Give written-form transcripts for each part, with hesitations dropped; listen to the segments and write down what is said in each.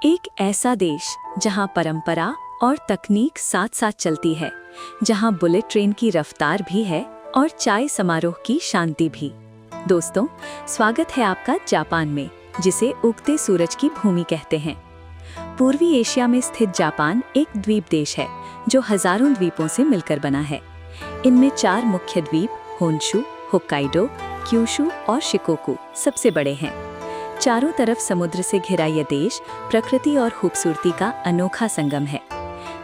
एक ऐसा देश जहां परंपरा और तकनीक साथ साथ चलती है, जहां बुलेट ट्रेन की रफ्तार भी है और चाय समारोह की शांति भी। दोस्तों, स्वागत है आपका जापान में, जिसे उगते सूरज की भूमि कहते हैं। पूर्वी एशिया में स्थित जापान एक द्वीप देश है जो हजारों द्वीपों से मिलकर बना है। इनमें 4 मुख्य द्वीप होन्शु, होक्काइडो, क्यूशु और शिकोकू सबसे बड़े हैं। चारों तरफ समुद्र से घिरा यह देश प्रकृति और खूबसूरती का अनोखा संगम है।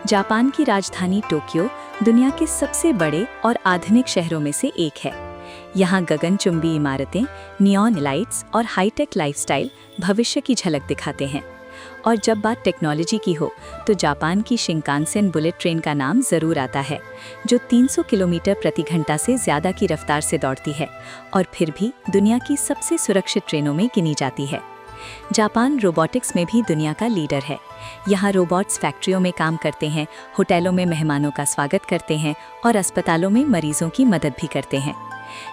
जापान की राजधानी टोक्यो दुनिया के सबसे बड़े और आधुनिक शहरों में से एक है। यहाँ गगनचुंबी इमारतें, नियॉन लाइट्स और हाईटेक लाइफस्टाइल भविष्य की झलक दिखाते हैं। और जब बात टेक्नोलॉजी की हो तो जापान की शिंकानसेन बुलेट ट्रेन का नाम जरूर आता है, जो 300 किलोमीटर प्रति घंटा से ज़्यादा की रफ्तार से दौड़ती है और फिर भी दुनिया की सबसे सुरक्षित ट्रेनों में गिनी जाती है। जापान रोबोटिक्स में भी दुनिया का लीडर है। यहाँ रोबोट्स फैक्ट्रियों में काम करते हैं, होटलों में मेहमानों का स्वागत करते हैं और अस्पतालों में मरीजों की मदद भी करते हैं।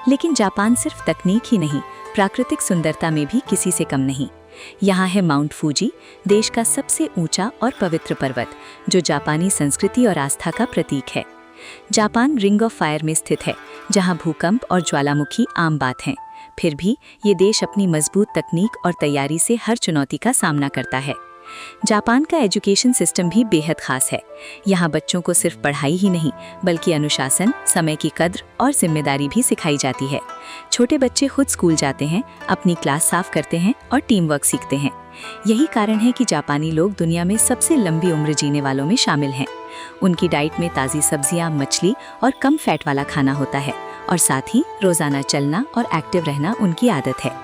लेकिन जापान सिर्फ तकनीक ही नहीं, प्राकृतिक सुंदरता में भी किसी से कम नहीं। यहाँ है माउंट फूजी, देश का सबसे ऊंचा और पवित्र पर्वत, जो जापानी संस्कृति और आस्था का प्रतीक है। जापान रिंग ऑफ फायर में स्थित है, जहाँ भूकंप और ज्वालामुखी आम बात हैं। फिर भी ये देश अपनी मजबूत तकनीक और तैयारी से हर चुनौती का सामना करता है। जापान का एजुकेशन सिस्टम भी बेहद खास है। यहाँ बच्चों को सिर्फ पढ़ाई ही नहीं, बल्कि अनुशासन, समय की कद्र और जिम्मेदारी भी सिखाई जाती है। छोटे बच्चे खुद स्कूल जाते हैं, अपनी क्लास साफ करते हैं और टीम वर्क सीखते हैं। यही कारण है कि जापानी लोग दुनिया में सबसे लंबी उम्र जीने वालों में शामिल हैं। उनकी डाइट में ताज़ी सब्जियाँ, मछली और कम फैट वाला खाना होता है, और साथ ही रोज़ाना चलना और एक्टिव रहना उनकी आदत है।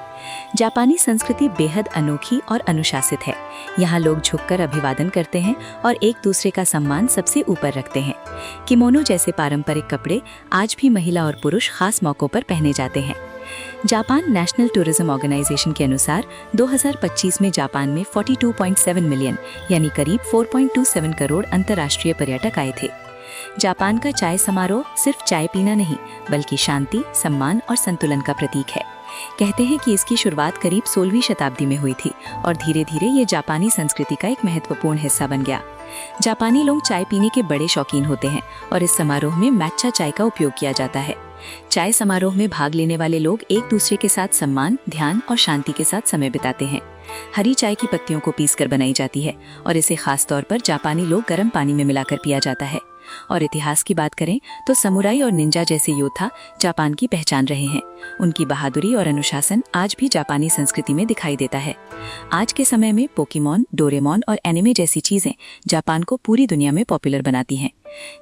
जापानी संस्कृति बेहद अनोखी और अनुशासित है। यहाँ लोग झुककर अभिवादन करते हैं और एक दूसरे का सम्मान सबसे ऊपर रखते हैं। किमोनो जैसे पारंपरिक कपड़े आज भी महिला और पुरुष खास मौक़ों पर पहने जाते हैं। जापान नेशनल टूरिज्म ऑर्गेनाइजेशन के अनुसार 2025 में जापान में 42.7 मिलियन यानी करीब 4.27 करोड़ अंतर्राष्ट्रीय पर्यटक आए थे। जापान का चाय समारोह सिर्फ चाय पीना नहीं, बल्कि शांति, सम्मान और संतुलन का प्रतीक है। कहते हैं कि इसकी शुरुआत करीब 16वीं शताब्दी में हुई थी और धीरे धीरे ये जापानी संस्कृति का एक महत्वपूर्ण हिस्सा बन गया। जापानी लोग चाय पीने के बड़े शौकीन होते हैं और इस समारोह में मैच्चा चाय का उपयोग किया जाता है। चाय समारोह में भाग लेने वाले लोग एक दूसरे के साथ सम्मान, ध्यान और शांति के साथ समय बिताते हैं। हरी चाय की पत्तियों को पीसकर बनाई जाती है और इसे खास तौर पर जापानी लोग गर्म पानी में मिलाकर पिया जाता है। और इतिहास की बात करें तो समुराई और निंजा जैसे योद्धा जापान की पहचान रहे हैं। उनकी बहादुरी और अनुशासन आज भी जापानी संस्कृति में दिखाई देता है। आज के समय में पोकेमॉन, डोरेमॉन और एनिमे जैसी चीजें जापान को पूरी दुनिया में पॉपुलर बनाती हैं।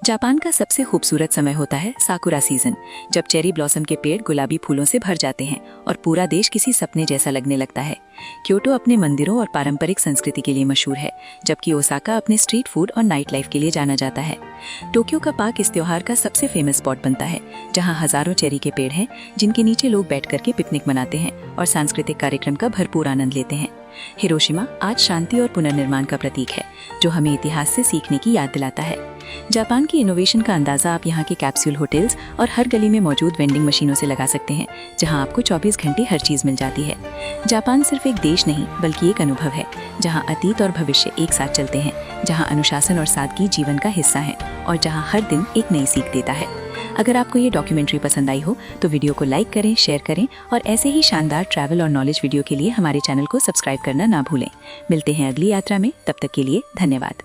जापान का सबसे खूबसूरत समय होता है साकुरा सीजन, जब चेरी ब्लॉसम के पेड़ गुलाबी फूलों से भर जाते हैं और पूरा देश किसी सपने जैसा लगने लगता है। क्योटो अपने मंदिरों और पारंपरिक संस्कृति के लिए मशहूर है, जबकि ओसाका अपने स्ट्रीट फूड और नाइट लाइफ के लिए जाना जाता है। टोक्यो का पार्क इस त्योहार का सबसे फेमस स्पॉट बनता है, जहां हजारों चेरी के पेड़ हैं, जिनके नीचे लोग बैठ करके पिकनिक मनाते हैं और सांस्कृतिक कार्यक्रम का भरपूर आनंद लेते हैं। हिरोशिमा आज शांति और पुनर्निर्माण का प्रतीक है, जो हमें इतिहास से सीखने की याद दिलाता है। जापान की इनोवेशन का अंदाजा आप यहाँ के कैप्सूल होटल्स और हर गली में मौजूद वेंडिंग मशीनों से लगा सकते हैं, जहाँ आपको 24 घंटे हर चीज मिल जाती है। जापान सिर्फ एक देश नहीं, बल्कि एक अनुभव है, जहाँ अतीत और भविष्य एक साथ चलते हैं, जहाँ अनुशासन और सादगी जीवन का हिस्सा है और जहाँ हर दिन एक नई सीख देता है। अगर आपको ये डॉक्यूमेंट्री पसंद आई हो तो वीडियो को लाइक करें, शेयर करें और ऐसे ही शानदार ट्रैवल और नॉलेज वीडियो के लिए हमारे चैनल को सब्सक्राइब करना ना भूलें। मिलते हैं अगली यात्रा में, तब तक के लिए धन्यवाद।